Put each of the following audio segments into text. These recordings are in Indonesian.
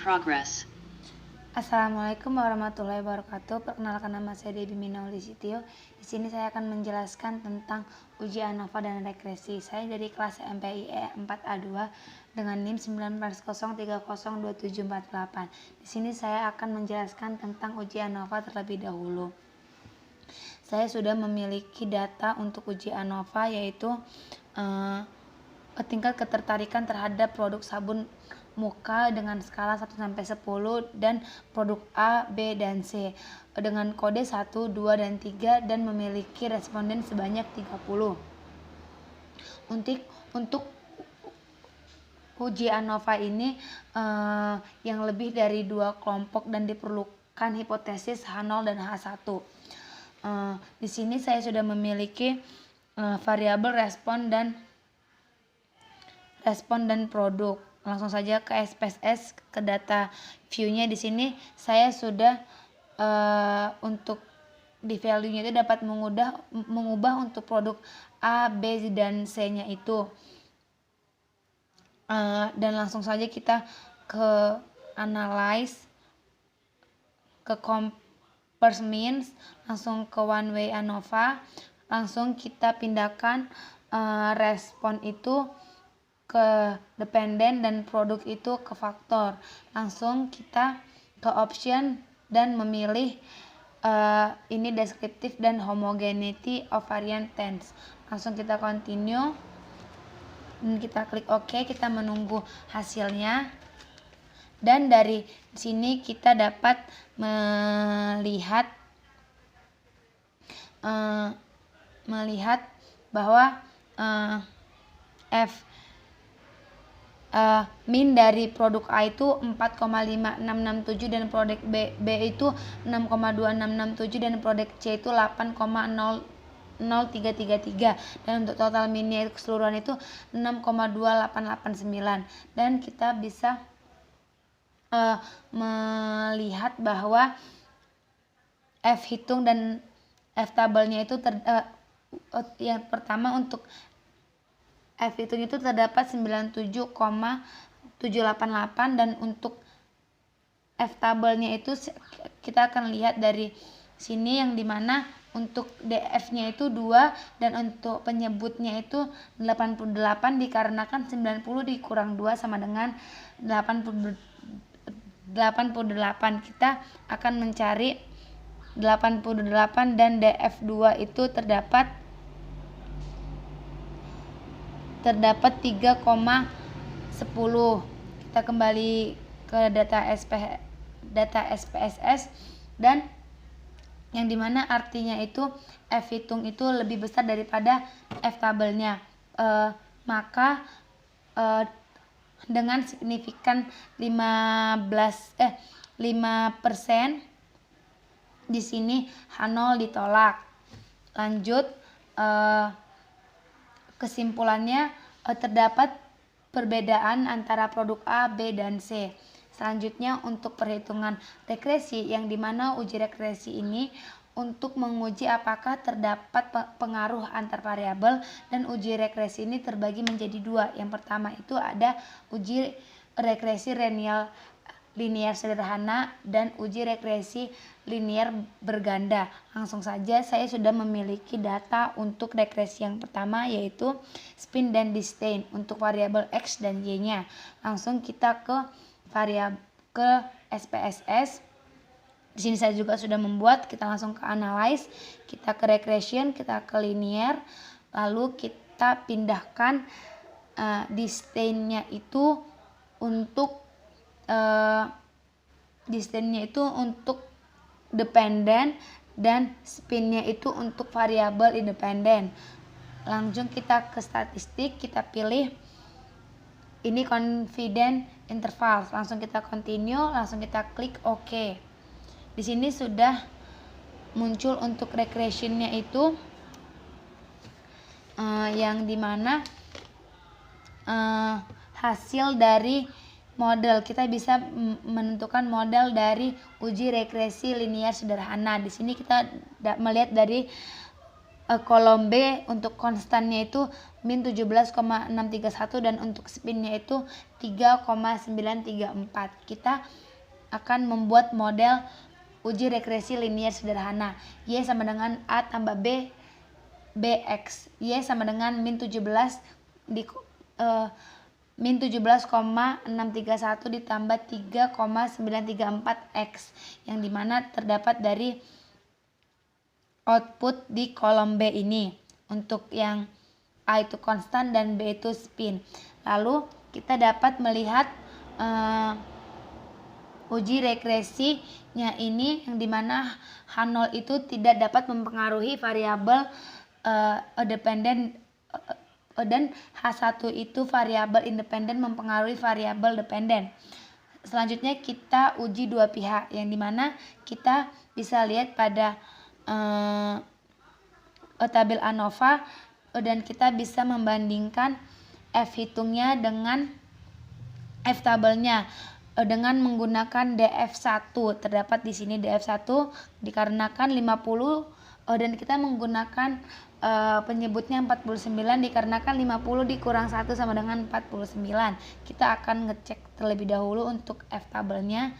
progress. Assalamualaikum warahmatullahi wabarakatuh. Perkenalkan, nama saya Debbie Minaulisitio. Di sini saya akan menjelaskan tentang uji ANOVA dan regresi. Saya dari kelas MPIE 4A2 dengan NIM 1903032748. Di sini saya akan menjelaskan tentang uji ANOVA terlebih dahulu. Saya sudah memiliki data untuk uji ANOVA, yaitu tingkat ketertarikan terhadap produk sabun muka dengan skala 1-10 dan produk A, B, dan C dengan kode 1, 2, dan 3 dan memiliki responden sebanyak 30. Untuk uji ANOVA ini yang lebih dari 2 kelompok dan diperlukan hipotesis H0 dan H1. Di sini saya sudah memiliki variabel respon dan produk. Langsung saja ke SPSS, ke data view-nya. Di sini saya sudah untuk di value-nya itu dapat mengubah untuk produk A, B, dan C-nya itu. Dan langsung saja kita ke analyze, ke compare means, langsung ke one way ANOVA, langsung kita pindahkan respon itu ke dependent dan produk itu ke faktor. Langsung kita ke option dan memilih ini descriptive dan homogeneity of variant tense. Langsung kita continue dan kita klik OK. Kita menunggu hasilnya, dan dari sini kita dapat melihat bahwa min dari produk A itu 4,5667 dan produk B itu 6,2667 dan produk C itu 8,00333, dan untuk total minnya keseluruhan itu 6,2889. Dan kita bisa melihat bahwa F hitung dan F tabelnya itu yang pertama untuk F hitung itu terdapat 97,788, dan untuk F tabelnya itu kita akan lihat dari sini, yang dimana untuk DF-nya itu 2 dan untuk penyebutnya itu 88, dikarenakan 90 dikurang 2 sama dengan 88. Kita akan mencari 88 dan DF2 itu terdapat 3,10. Kita kembali ke data SPSS, dan yang dimana artinya itu F hitung itu lebih besar daripada F tabelnya, maka dengan signifikan 5% di sini H0 ditolak. Lanjut, kesimpulannya terdapat perbedaan antara produk A, B, dan C. Selanjutnya untuk perhitungan regresi, yang dimana uji regresi ini untuk menguji apakah terdapat pengaruh antar variabel, dan uji regresi ini terbagi menjadi 2. Yang pertama itu ada uji regresi linear sederhana dan uji regresi linear berganda. Langsung saja saya sudah memiliki data untuk regresi yang pertama, yaitu spin dan distain untuk variabel X dan Y-nya. Langsung kita ke SPSS. Di sini saya juga sudah membuat. Kita langsung ke analyze, kita ke regression, kita ke linear, lalu kita pindahkan distain-nya itu untuk distain-nya itu untuk dependent dan spin-nya itu untuk variabel independen. Langsung kita ke statistik, kita pilih ini confidence interval. Langsung kita continue, langsung kita klik OK. Di sini sudah muncul untuk regression-nya itu yang dimana hasil dari model. Kita bisa menentukan model dari uji regresi linear sederhana. Di sini kita melihat dari kolom B untuk konstannya itu min 17,631 dan untuk spinnya itu 3,934. Kita akan membuat model uji regresi linier sederhana. Y sama dengan A tambah B BX. Y sama dengan min 17 min 17,631 ditambah 3,934 X, yang dimana terdapat dari output di kolom B ini. Untuk yang A itu konstan dan B itu spin. Lalu kita dapat melihat uji regresinya ini, yang dimana H0 itu tidak dapat mempengaruhi variabel dependen dan H1 itu variabel independen mempengaruhi variabel dependen. Selanjutnya kita uji dua pihak, yang dimana kita bisa lihat pada tabel ANOVA dan kita bisa membandingkan F hitungnya dengan F tabelnya dengan menggunakan DF1. Terdapat di sini DF1 dikarenakan 50 dan kita menggunakan penyebutnya 49 dikarenakan 50 dikurang 1 sama dengan 49. Kita akan ngecek terlebih dahulu untuk F tabelnya.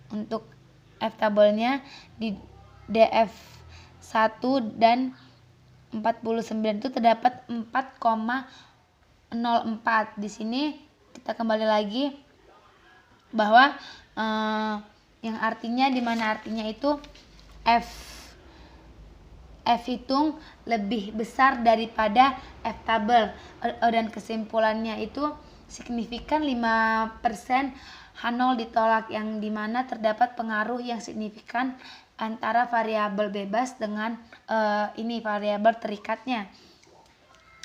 Untuk F tabelnya di DF1 dan 49 itu terdapat 4,04. Di sini kita kembali lagi bahwa yang artinya, dimana artinya itu F hitung lebih besar daripada F tabel, dan kesimpulannya itu signifikan 5% H0 ditolak, yang dimana terdapat pengaruh yang signifikan antara variabel bebas dengan variabel terikatnya.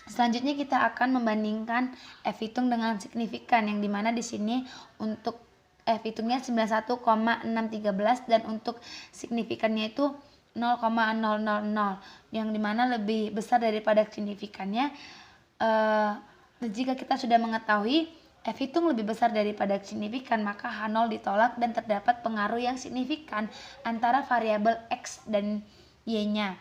Selanjutnya kita akan membandingkan F hitung dengan signifikan, yang dimana di sini untuk F hitungnya 91,613 dan untuk signifikannya itu 0,000, yang dimana lebih besar daripada signifikannya. Jika kita sudah mengetahui F hitung lebih besar daripada signifikan, maka H0 ditolak dan terdapat pengaruh yang signifikan antara variabel X dan Y-nya.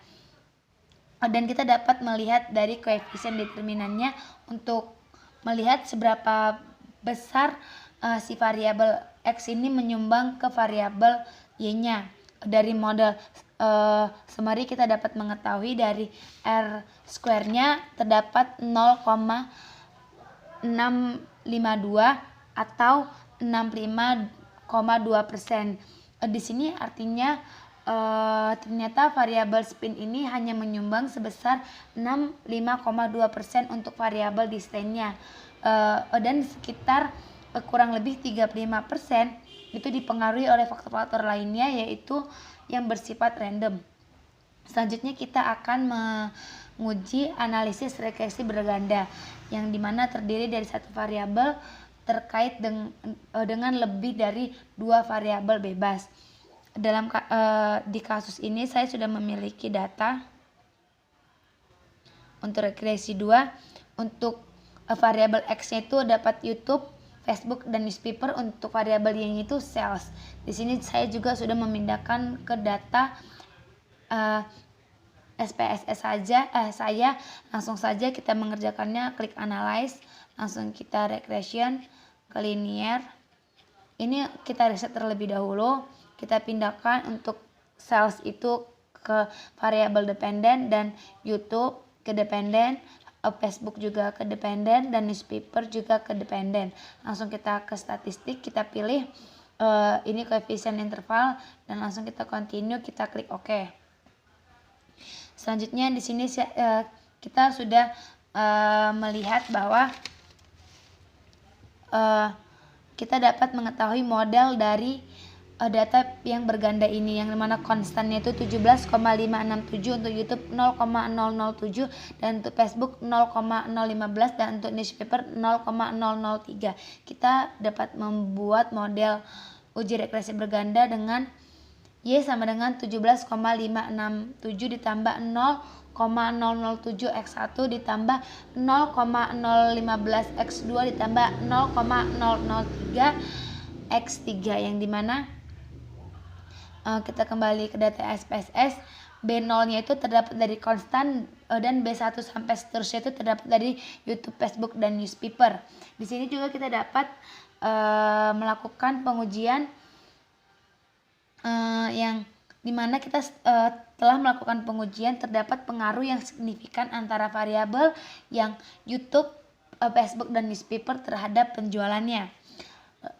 Dan kita dapat melihat dari koefisien determinannya untuk melihat seberapa besar si variabel X ini menyumbang ke variabel Y-nya. Dari model summary kita dapat mengetahui dari R square-nya terdapat 0,652 atau 65,2%. Di sini artinya ternyata variabel spin ini hanya menyumbang sebesar 65,2% untuk variabel distannya, dan sekitar kurang lebih 35% itu dipengaruhi oleh faktor-faktor lainnya, yaitu yang bersifat random. Selanjutnya kita akan menguji analisis regresi berganda, yang dimana terdiri dari satu variabel terkait dengan lebih dari dua variabel bebas. Di kasus ini saya sudah memiliki data untuk regresi 2. Untuk variabel X-nya itu dapat YouTube, Facebook, dan newspaper. Untuk variabel Y itu sales. Di sini saya juga sudah memindahkan ke data SPSS saja. Saya langsung saja kita mengerjakannya, klik analyze, langsung kita regression ke linear. Ini kita reset terlebih dahulu. Kita pindahkan untuk sales itu ke variabel dependen dan YouTube ke dependen, Facebook juga ke dependen, dan newspaper juga ke dependen. Langsung kita ke statistik, kita pilih ini koefisien interval dan langsung kita continue, kita klik OK. Selanjutnya di sini kita sudah melihat bahwa kita dapat mengetahui model dari data yang berganda ini, yang dimana konstannya itu 17,567, untuk YouTube 0,007, dan untuk Facebook 0,015, dan untuk newspaper 0,003. Kita dapat membuat model uji regresi berganda dengan Y sama dengan 17,567 ditambah 0,007 X1 ditambah 0,015 X2 ditambah 0,003 X3, yang dimana kita kembali ke data SPSS. B0-nya itu terdapat dari konstan, dan B1 sampai seterusnya itu terdapat dari YouTube, Facebook, dan newspaper. Di sini juga kita dapat melakukan pengujian yang dimana kita telah melakukan pengujian terdapat pengaruh yang signifikan antara variabel yang YouTube, Facebook, dan newspaper terhadap penjualannya.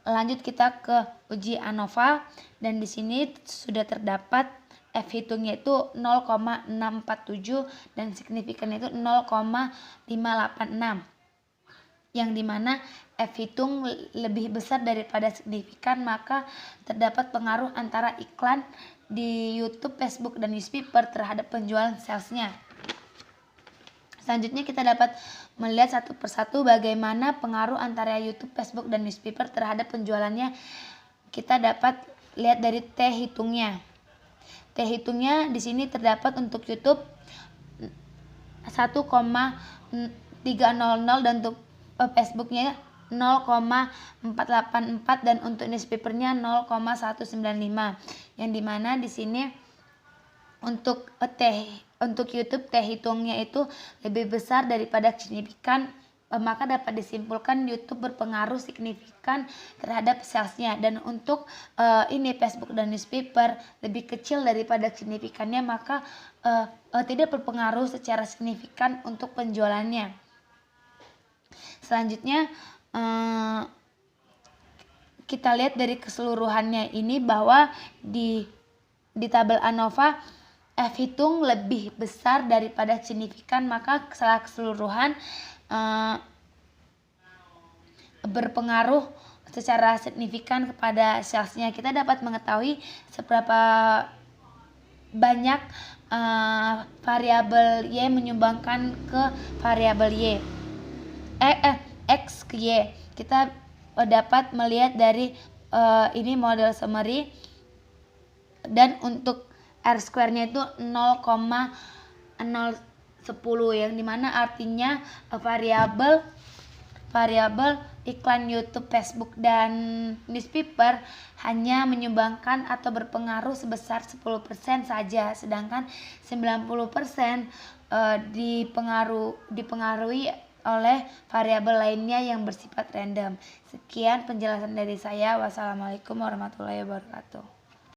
Lanjut kita ke uji ANOVA, dan di sini sudah terdapat F hitungnya itu 0,647 dan signifikannya itu 0,586, yang dimana F hitung lebih besar daripada signifikan, maka terdapat pengaruh antara iklan di YouTube, Facebook, dan newspaper terhadap penjualan salesnya. Selanjutnya kita dapat melihat satu persatu bagaimana pengaruh antara YouTube, Facebook, dan newspaper terhadap penjualannya. Kita dapat lihat dari T hitungnya. T hitungnya di sini terdapat untuk YouTube 1,300 dan untuk Facebooknya 0,484 dan untuk newspapernya 0,195. Yang dimana di sini untuk YouTube T hitungnya itu lebih besar daripada signifikan, maka dapat disimpulkan YouTube berpengaruh signifikan terhadap salesnya. Dan untuk ini Facebook dan newspaper lebih kecil daripada signifikannya, maka tidak berpengaruh secara signifikan untuk penjualannya. Selanjutnya kita lihat dari keseluruhannya ini bahwa di tabel ANOVA F hitung lebih besar daripada signifikan, maka secara keseluruhan berpengaruh secara signifikan kepada salesnya. Kita dapat mengetahui seberapa banyak variabel Y menyumbangkan ke variabel Y, X ke Y. Kita dapat melihat dari ini model summary, dan untuk R-square-nya itu 0,010, yang dimana artinya variabel iklan YouTube, Facebook, dan newspaper hanya menyumbangkan atau berpengaruh sebesar 10% saja, sedangkan 90% dipengaruhi oleh variabel lainnya yang bersifat random. Sekian penjelasan dari saya. Wassalamualaikum warahmatullahi wabarakatuh.